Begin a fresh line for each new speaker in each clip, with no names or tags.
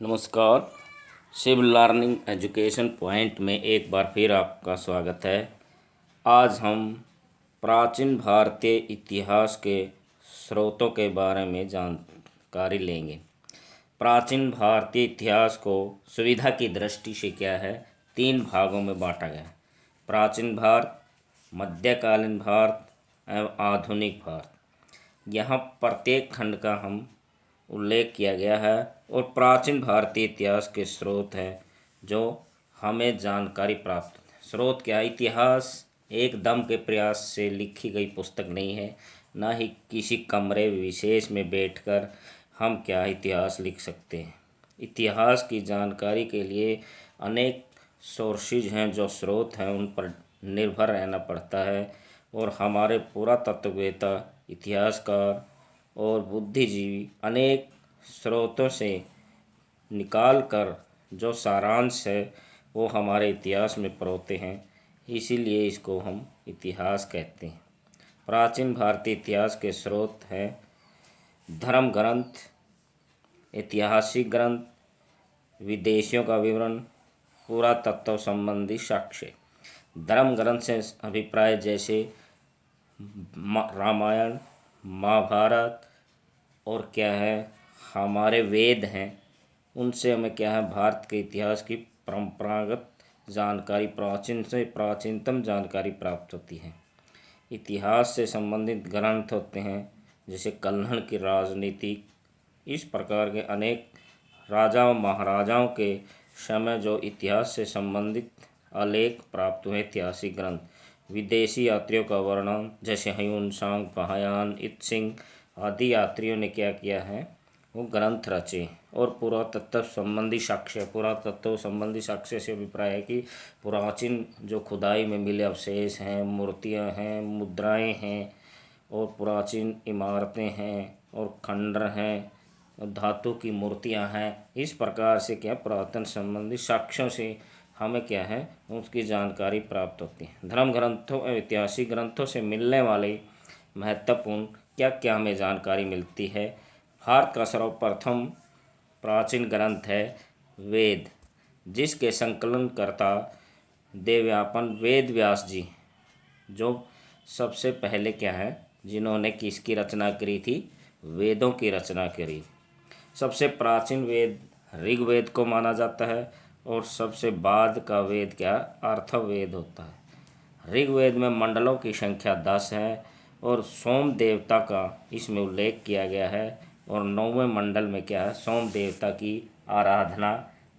नमस्कार। Shiv learning education point में एक बार फिर आपका स्वागत है। आज हम प्राचीन भारतीय इतिहास के स्रोतों के बारे में जानकारी लेंगे। प्राचीन भारतीय इतिहास को सुविधा की दृष्टि से क्या है, 3 भागों में बांटा गया है: प्राचीन भारत, मध्यकालीन भारत एवं आधुनिक भारत। यहाँ प्रत्येक खंड का हम उल्लेख किया गया है और प्राचीन भारतीय इतिहास के स्रोत हैं जो हमें जानकारी प्राप्त। स्रोत क्या है? इतिहास एक दम के प्रयास से लिखी गई पुस्तक नहीं है, ना ही किसी कमरे विशेष में बैठकर हम क्या इतिहास लिख सकते हैं। इतिहास की जानकारी के लिए अनेक सोर्सेज हैं, जो स्रोत हैं उन पर निर्भर रहना पड़ता है। और हमारे पुरातत्ववेत्ता, इतिहासकार और बुद्धिजीवी अनेक स्रोतों से निकाल कर जो सारांश है वो हमारे इतिहास में परोते हैं, इसीलिए इसको हम इतिहास कहते हैं। प्राचीन भारतीय इतिहास के स्रोत हैं धर्म ग्रंथ, ऐतिहासिक ग्रंथ, विदेशियों का विवरण, पुरातत्व संबंधी साक्ष्य। धर्म ग्रंथ से अभिप्राय जैसे रामायण, महाभारत और क्या है हमारे वेद हैं, उनसे हमें क्या है भारत के इतिहास की परंपरागत जानकारी, प्राचीन से प्राचीनतम जानकारी प्राप्त होती है। इतिहास से संबंधित ग्रंथ होते हैं जैसे कल्हड़ की राजनीति। इस प्रकार के अनेक राजाओं महाराजाओं के समय जो इतिहास से संबंधित आलेख प्राप्त हुए, ऐतिहासिक ग्रंथ। विदेशी यात्रियों का वर्णन जैसे ह्यून सांग, महायान, इत्सिंग आदि यात्रियों ने क्या किया है, वो ग्रंथ रचे। और पुरातत्व संबंधी साक्ष्य। पुरातत्व संबंधी साक्ष्य से अभिप्राय है कि प्राचीन जो खुदाई में मिले अवशेष हैं, मूर्तियां हैं, मुद्राएं हैं और प्राचीन इमारतें हैं और खंडर हैं, धातु की मूर्तियां हैं। इस प्रकार से क्या पुरातन संबंधी साक्ष्यों से हमें क्या है उसकी जानकारी प्राप्त होती है। धर्म ग्रंथों और ऐतिहासिक ग्रंथों से मिलने वाले महत्वपूर्ण क्या क्या हमें जानकारी मिलती है। भारत का सर्वप्रथम प्राचीन ग्रंथ है वेद, जिसके संकलनकर्ता देवव्यापन वेद व्यास जी, जो सबसे पहले क्या है जिन्होंने किसकी रचना करी थी, वेदों की रचना करी। सबसे प्राचीन वेद ऋग्वेद को माना जाता है और सबसे बाद का वेद क्या अर्थवेद होता है। ऋग्वेद में मंडलों की संख्या 10 है और सोम देवता का इसमें उल्लेख किया गया है। और 9वें मंडल में क्या है, सोम देवता की आराधना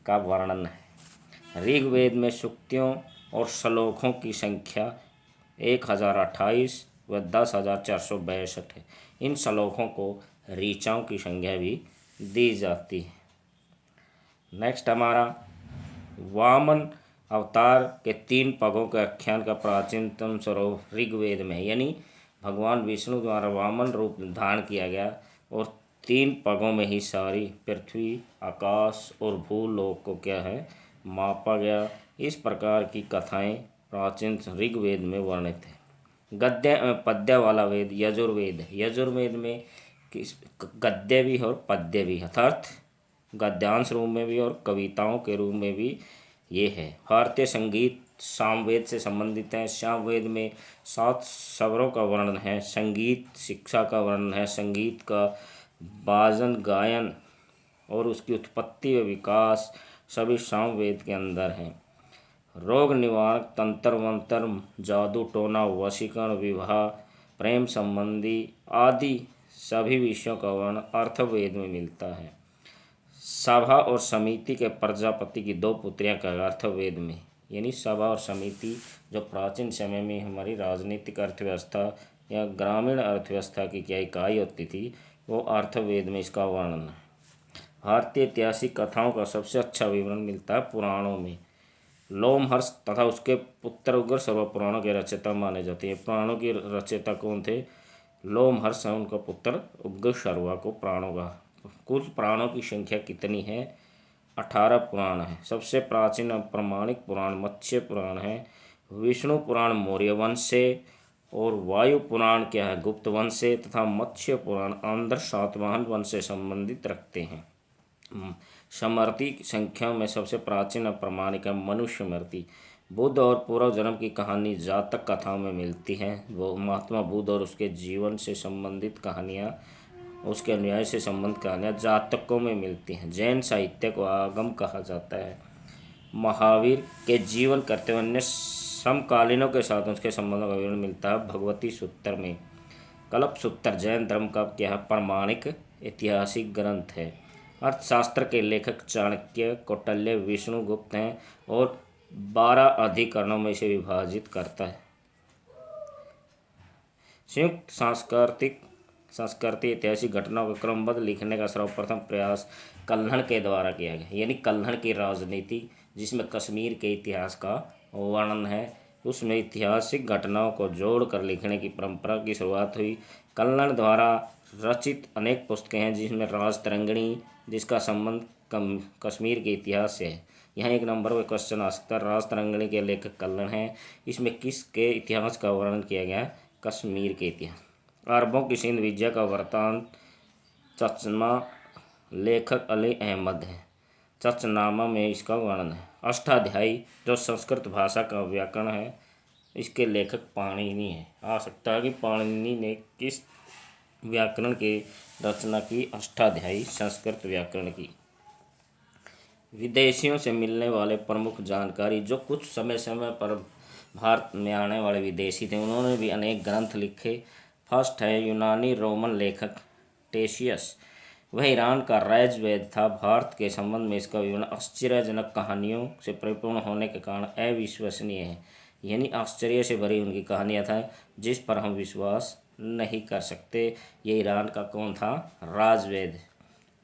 का वर्णन है। ऋग्वेद में सूक्तियों और श्लोकों की संख्या 1028 व 10,462 है। इन श्लोकों को ऋचाओं की संज्ञा भी दी जाती है। नेक्स्ट हमारा वामन अवतार के 3 पगों के आख्यान का प्राचीनतम स्वरूप ऋग्वेद में, यानी भगवान विष्णु द्वारा वामन रूप धारण किया गया और 3 पगों में ही सारी पृथ्वी, आकाश और भूलोक को क्या है मापा गया। इस प्रकार की कथाएं प्राचीन ऋग्वेद में वर्णित है। गद्य पद्य वाला वेद यजुर्वेद। यजुर्वेद में किस गद्य भी और पद्य भी, अर्थात गद्यांश रूप में भी और कविताओं के रूप में भी ये है। भारतीय संगीत सामवेद से संबंधित है। सामवेद में 7 स्वरों का वर्णन है, संगीत शिक्षा का वर्णन है, संगीत का वादन गायन और उसकी उत्पत्ति व विकास सभी सामवेद के अंदर हैं। रोग निवारक, तंत्र मंत्र, जादू टोना, वशीकरण, विवाह, प्रेम संबंधी आदि सभी विषयों का वर्णन अर्थवेद में मिलता है। सभा और समिति के प्रजापति की 2 पुत्रियां का अर्थवेद में, यानी सभा और समिति जो प्राचीन समय में हमारी राजनीतिक अर्थव्यवस्था या ग्रामीण अर्थव्यवस्था की क्या इकाई होती थी, वो अर्थवेद में इसका वर्णन है। भारतीय ऐतिहासिक कथाओं का सबसे अच्छा विवरण मिलता है पुराणों में। लोमहर्ष तथा उसके पुत्र उग्र सर्व पुराणों के रचयिता माने जाते हैं। पुराणों के रचयिता कौन थे? लोमहर्ष है उनका पुत्र उग्र सर्वा को पुराणों का। कुल पुराणों की संख्या कितनी है? 18 पुराण है। सबसे प्राचीन प्रमाणिक पुराण मत्स्य पुराण है, विष्णु पुराण मौर्य वंश से और वायु पुराण क्या है गुप्त वंश से, तथा मत्स्य पुराण आंध्र सातवाहन वंश से संबंधित रखते हैं। स्मृति संख्याओं में सबसे प्राचीन और प्रामाणिक है मनुस्मृति। बुद्ध और पूर्व जन्म की कहानी जातक कथाओं में मिलती है। वो महात्मा बुद्ध और उसके जीवन से संबंधित कहानियाँ, उसके अनुयायी से संबंधित कहानियाँ जातकों में मिलती हैं। जैन साहित्य को आगम कहा जाता है। महावीर के जीवन करते हुए अन्य समकालीनों के साथ उसके संबंधों का विवरण मिलता है भगवती सूत्र में। कल्प सूत्र जैन धर्म का क्या है प्रमाणिक ऐतिहासिक ग्रंथ है। अर्थशास्त्र के लेखक चाणक्य, कौटिल्य, विष्णुगुप्त हैं और 12 अधिकरणों में इसे विभाजित करता है। संयुक्त सांस्कृतिक ऐतिहासिक घटनाओं का क्रमबद्ध लिखने का सर्वप्रथम प्रयास कल्हण के द्वारा किया गया, यानी कल्हण की राजनीति, जिसमें कश्मीर के इतिहास का वर्णन है। उसमें ऐतिहासिक घटनाओं को जोड़कर लिखने की परंपरा की शुरुआत हुई। कल्हण द्वारा रचित अनेक पुस्तकें हैं, जिसमें राजतरंगिणी, जिसका संबंध कश्मीर के इतिहास से है। यहाँ एक नंबर पर क्वेश्चन आ सकता है, राजतरंगिणी के लेखक कल्हण हैं। इसमें किसके इतिहास का वर्णन किया गया है? कश्मीर के इतिहास। अरबों की सिंध विजय का वृत्तांत चचमा, लेखक अली अहमद है। चचनामा में इसका वर्णन है। अष्टाध्यायी जो संस्कृत भाषा का व्याकरण है, इसके लेखक पाणिनि है। आ सकता है कि पाणिनि ने किस व्याकरण की रचना की? अष्टाध्यायी संस्कृत व्याकरण की। विदेशियों से मिलने वाले प्रमुख जानकारी, जो कुछ समय पर भारत में आने वाले विदेशी थे, उन्होंने भी अनेक ग्रंथ लिखे। फर्स्ट है यूनानी रोमन लेखक टेशियस। वह ईरान का राजवैद्य था। भारत के संबंध में इसका विवरण आश्चर्यजनक कहानियों से परिपूर्ण होने के कारण अविश्वसनीय है, यानी आश्चर्य से भरी उनकी कहानियाँ था जिस पर हम विश्वास नहीं कर सकते। ये ईरान का कौन था? राजवैद्य।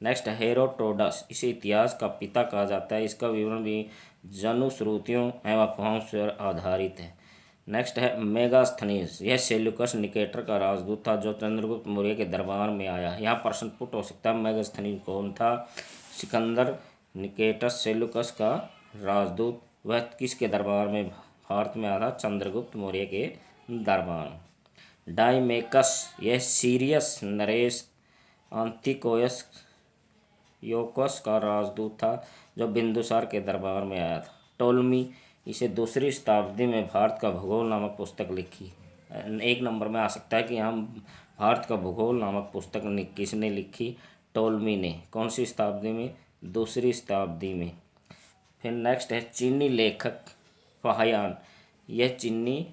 नेक्स्ट हेरोडोटस, इसे इतिहास का पिता कहा जाता है। इसका विवरण भी जनुश्रुतियों एवं अफवाहों पर आधारित है। नेक्स्ट है मेगास्थनीज, यह सेल्यूकस निकेटर का राजदूत था जो चंद्रगुप्त मौर्य के दरबार में आया। यहाँ प्रश्न पुट हो सकता है, मेगास्थनीज कौन था? सिकंदर निकेटस सेल्यूकस का राजदूत। वह किसके दरबार में भारत में आया था? चंद्रगुप्त मौर्य के दरबार। डाइमेकस, यह सीरियस नरेश अंतिकोयस योकस का राजदूत था जो बिंदुसार के दरबार में आया था। टोलमी, इसे 2री शताब्दी में भारत का भूगोल नामक पुस्तक लिखी। एक नंबर में आ सकता है कि हम भारत का भूगोल नामक पुस्तक किसने लिखी? टोलमी ने। कौन सी शताब्दी में? 2री शताब्दी में। फिर नेक्स्ट है चीनी लेखक फाहियान। यह चीनी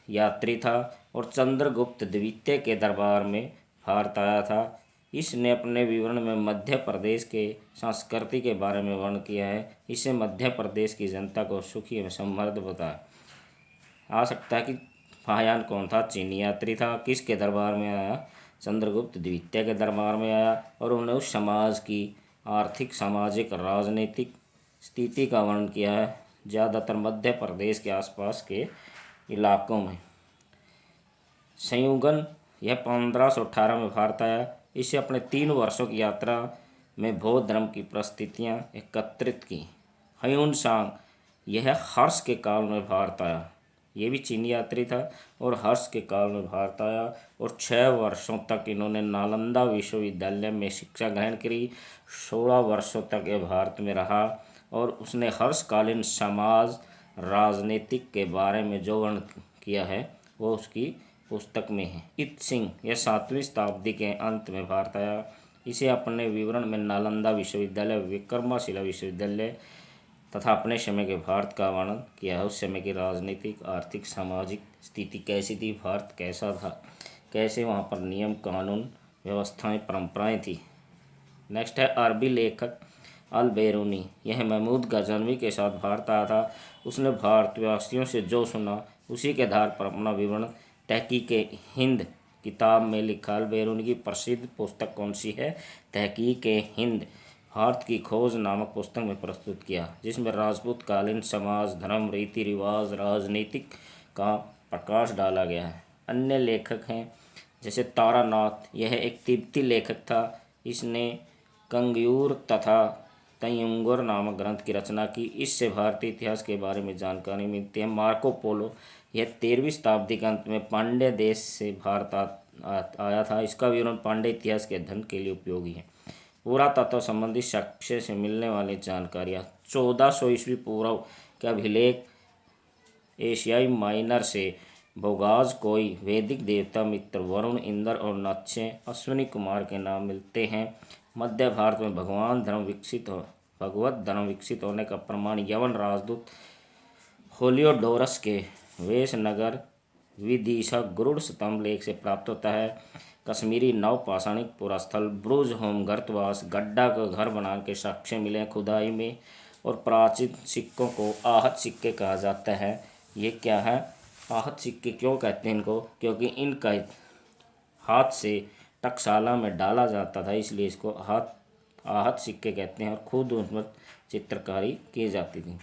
यात्री था और चंद्रगुप्त द्वितीय के दरबार में भारत आया था। इसने अपने विवरण में मध्य प्रदेश के संस्कृति के बारे में वर्णन किया है। इसे मध्य प्रदेश की जनता को सुखी एवं समृद्ध बताया। आ सकता है कि फाहियान कौन था? चीनी यात्री था। किसके दरबार में आया? चंद्रगुप्त द्वितीय के दरबार में आया और उन्होंने उस समाज की आर्थिक, सामाजिक, राजनीतिक स्थिति का वर्णन किया है, ज़्यादातर मध्य प्रदेश के आसपास के इलाकों में। संयुगन, यह 1518 में भारत आया। इसे अपने 3 वर्षों की यात्रा में बौद्ध धर्म की परिस्थितियाँ एकत्रित की। ह्यून-सांग, यह हर्ष के काल में भारत आया। ये भी चीनी यात्री था और हर्ष के काल में भारत आया और 6 वर्षों तक इन्होंने नालंदा विश्वविद्यालय में शिक्षा ग्रहण करी। 16 वर्षों तक ये भारत में रहा और उसने हर्षकालीन समाज राजनीतिक के बारे में जो वर्णन किया है वो उसकी पुस्तक में है। इत सिंह, यह 7वीं शताब्दी के अंत में भारत आया। इसे अपने विवरण में नालंदा विश्वविद्यालय, विक्रमशिला विश्वविद्यालय तथा अपने समय के भारत का वर्णन किया है। उस समय की राजनीतिक, आर्थिक, सामाजिक स्थिति कैसी थी, भारत कैसा था, कैसे वहाँ पर नियम कानून व्यवस्थाएं परंपराएं थी। नेक्स्ट है अरबी लेखक अल बेरूनी। यह महमूद गजनवी के साथ भारत आया था। उसने भारतवासियों से जो सुना उसी के आधार पर अपना विवरण तहकीक-ए-हिंद किताब में लिखा। अल बेरूनी की प्रसिद्ध पुस्तक कौन सी है? तहकीक-ए-हिंद भारत की खोज नामक पुस्तक में प्रस्तुत किया, जिसमें राजपूत कालीन समाज, धर्म, रीति रिवाज, राजनीतिक का प्रकाश डाला गया है। अन्य लेखक हैं जैसे तारानाथ, यह एक तिब्बती लेखक था। इसने कंगयूर तथा तंयुंगुर नामक ग्रंथ की रचना की। इससे भारतीय इतिहास के बारे में जानकारी मिलती है। मार्को पोलो, यह 13वीं शताब्दी के अंत में पांड्य देश से भारत आया था। इसका विवरण पांड्य इतिहास के अध्ययन के लिए उपयोगी है। पुरातत्व संबंधी साक्ष्य से मिलने वाली जानकारियाँ 1400 ईस्वी पूर्व का अभिलेख एशियाई माइनर से भोगाज कोई वैदिक देवता मित्र वरुण इंद्र और नक्षे अश्विनी कुमार के नाम मिलते हैं। मध्य भारत में भगवत धर्म विकसित होने का प्रमाण यवन राजदूत होलियोडोरस के वेशनगर विदिशा गरुड़ स्तंभ लेख से प्राप्त होता है। कश्मीरी नवपाषाणिक पुरास्थल ब्रुज होमगर्तवास गड्ढा का घर बनाने के साक्ष्य मिले खुदाई में। और प्राचीन सिक्कों को आहत सिक्के कहा जाता है। ये क्या है? आहत सिक्के क्यों कहते हैं इनको? क्योंकि इनका हाथ से टकसाला में डाला जाता था, इसलिए इसको आहत सिक्के कहते हैं। और खुद उन पर चित्रकारी की जाती थी।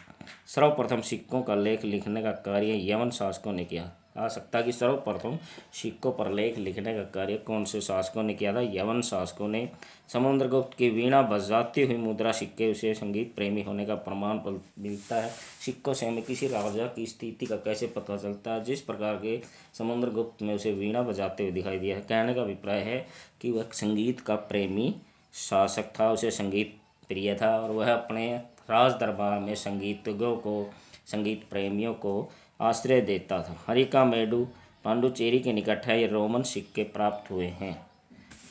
सर्वप्रथम सिक्कों का लेख लिखने का कार्य यवन शासकों ने किया। आ सकता है कि सर्वप्रथम सिक्कों पर लेख लिखने का कार्य कौन से शासकों ने किया था? यवन शासकों ने। समुद्रगुप्त की वीणा बजाती हुई मुद्रा सिक्के उसे संगीत प्रेमी होने का प्रमाण मिलता है। सिक्कों से हमें किसी राजा की स्थिति का कैसे पता चलता है? जिस प्रकार के समुद्रगुप्त में उसे वीणा बजाते हुए दिखाई दिया है, कहने का अभिप्राय है कि वह संगीत का प्रेमी शासक था, उसे संगीत प्रिय था और वह अपने राज दरबार में संगीतज्ञों को, संगीत प्रेमियों को आश्रय देता था। हरिकामेडु पांडुचेरी के निकट है। ये रोमन सिक्के प्राप्त हुए हैं।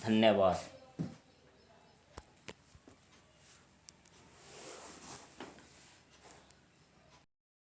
धन्यवाद।